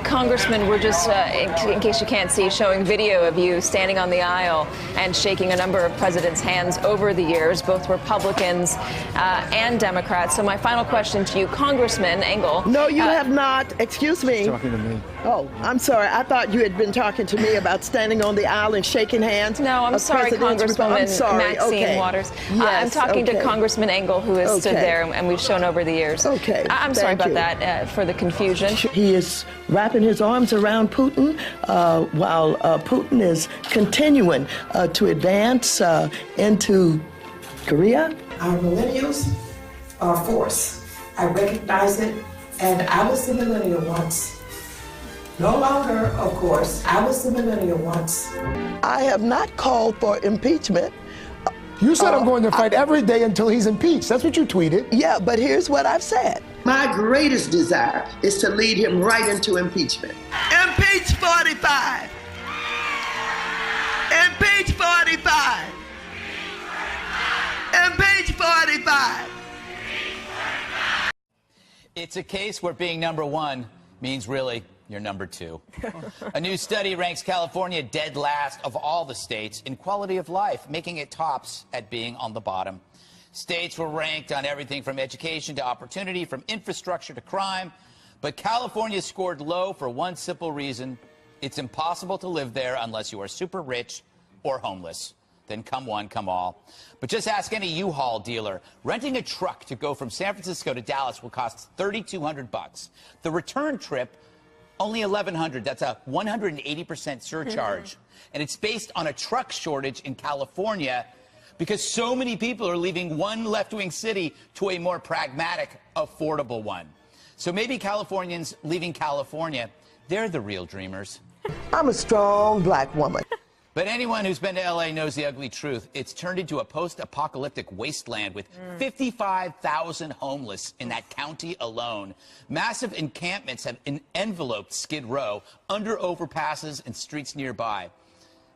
Congressman, we're just, in case you can't see, showing video of you standing on the aisle and shaking a number of presidents' hands over the years, both Republicans and Democrats. So my final question to you, Congressman Engel. No, you have not. Excuse me. She's talking to me. Oh, I'm sorry. I thought you had been talking to me about standing on the aisle and shaking hands. No, I'm sorry, Congresswoman Maxine Waters. Yes, I'm talking to Congressman Engel, who has stood there and we've shown over the years. Okay. I'm sorry about that, for the confusion. He is wrapping his arms around Putin while Putin is continuing to advance into Korea. Our millennials are a force. I recognize it, and I was the millennial once. No longer, of course. I was the millennial once. I have not called for impeachment. You said I'm going to fight every day until he's impeached. That's what you tweeted. Yeah, but here's what I've said. My greatest desire is to lead him right into impeachment. Impeach 45. Impeach 45. Impeach 45. It's a case where being number one means really you're number two. A new study ranks California dead last of all the states in quality of life, making it tops at being on the bottom. States were ranked on everything from education to opportunity, from infrastructure to crime. But California scored low for one simple reason. It's impossible to live there unless you are super rich or homeless. Then come one, come all. But just ask any U-Haul dealer. Renting a truck to go from San Francisco to Dallas will cost $3,200. The return trip, only $1,100. That's a 180% surcharge. And it's based on a truck shortage in California because so many people are leaving one left-wing city to a more pragmatic, affordable one. So maybe Californians leaving California, they're the real dreamers. I'm a strong black woman. But anyone who's been to L.A. knows the ugly truth. It's turned into a post-apocalyptic wasteland with 55,000 homeless in that county alone. Massive encampments have enveloped Skid Row, under overpasses and streets nearby.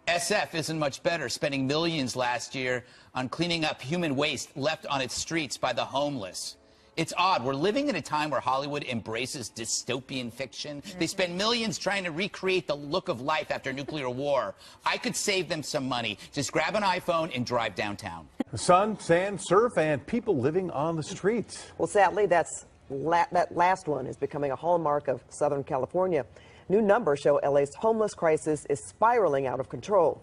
SF isn't much better, spending millions last year on cleaning up human waste left on its streets by the homeless. It's odd. We're living in a time where Hollywood embraces dystopian fiction. They spend millions trying to recreate the look of life after nuclear war. I could save them some money. Just grab an iPhone and drive downtown. Sun, sand, surf, and people living on the streets. Well, sadly, that last one is becoming a hallmark of Southern California. New numbers show LA's homeless crisis is spiraling out of control.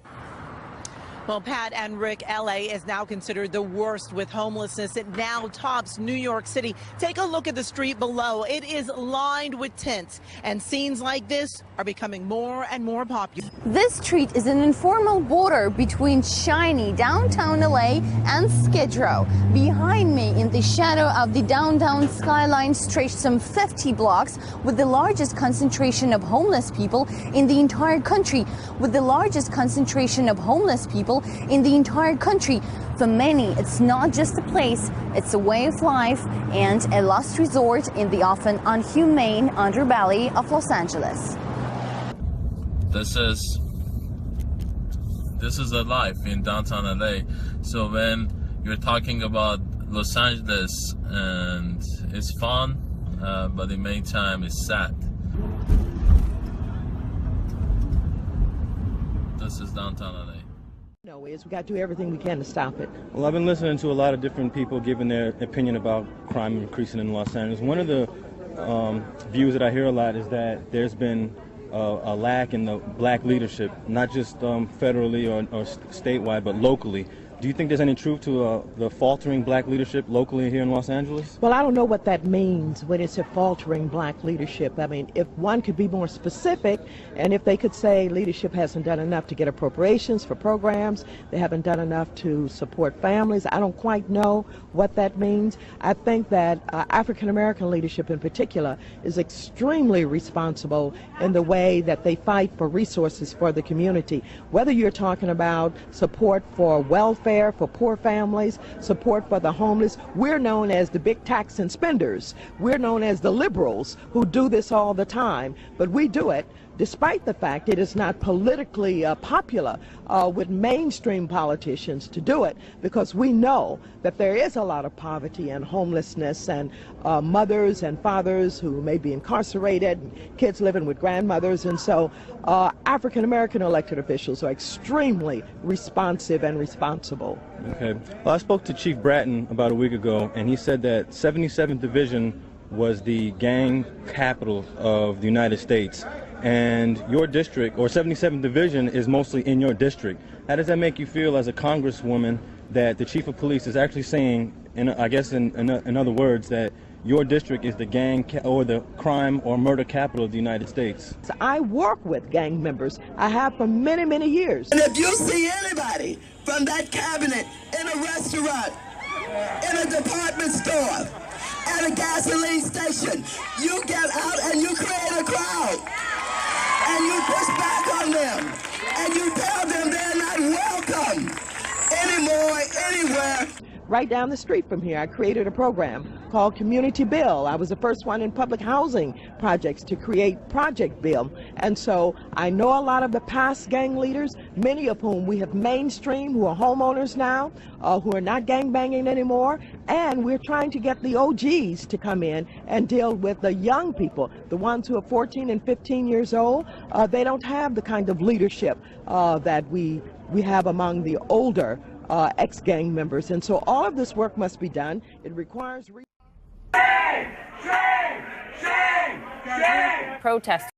Well, Pat and Rick, L.A. is now considered the worst with homelessness. It now tops New York City. Take a look at the street below. It is lined with tents, and scenes like this are becoming more and more popular. This street is an informal border between shiny downtown LA and Skid Row. Behind me, in the shadow of the downtown skyline, stretch some 50 blocks with the largest concentration of homeless people in the entire country. With the largest concentration of homeless people in the entire country. For many, it's not just a place, it's a way of life and a last resort in the often unhumane underbelly of Los Angeles. This is a life in downtown LA. So when you're talking about Los Angeles, and it's fun, but in the meantime it's sad. This is downtown LA. No, we got to do everything we can to stop it. Well, I've been listening to a lot of different people giving their opinion about crime increasing in Los Angeles. One of the views that I hear a lot is that there's been a lack in the black leadership, not just federally or statewide, but locally. Do you think there's any truth to the faltering black leadership locally here in Los Angeles? Well, I don't know what that means when it's a faltering black leadership. I mean, if one could be more specific, and if they could say leadership hasn't done enough to get appropriations for programs, they haven't done enough to support families, I don't quite know what that means. I think that African American leadership in particular is extremely responsible in the way that they fight for resources for the community. Whether you're talking about support for welfare, welfare for poor families, support for the homeless. We're known as the big tax and spenders. We're known as the liberals who do this all the time, but we do it despite the fact it is not politically popular with mainstream politicians to do it, because we know that there is a lot of poverty and homelessness and mothers and fathers who may be incarcerated, and kids living with grandmothers, and so African American elected officials are extremely responsive and responsible. Okay. Well, I spoke to Chief Bratton about a week ago, and he said that 77th Division was the gang capital of the United States. And your district, or 77th Division, is mostly in your district. How does that make you feel as a congresswoman that the chief of police is actually saying, I guess in other words, that your district is the gang or the crime or murder capital of the United States? I work with gang members. I have for many, many years. And if you see anybody from that cabinet in a restaurant, in a department store, at a gasoline station, you get out and you create a crowd. And you push back on them, and you tell them they're not welcome anymore, anywhere. Right down the street from here, I created a program called Community Bill. I was the first one in public housing projects to create Project Bill. And so I know a lot of the past gang leaders, many of whom we have mainstreamed, who are homeowners now, who are not gang banging anymore. And we're trying to get the OGs to come in and deal with the young people, the ones who are 14 and 15 years old. They don't have the kind of leadership that we have among the older ex-gang members. And so all of this work must be done. It requires... Protest.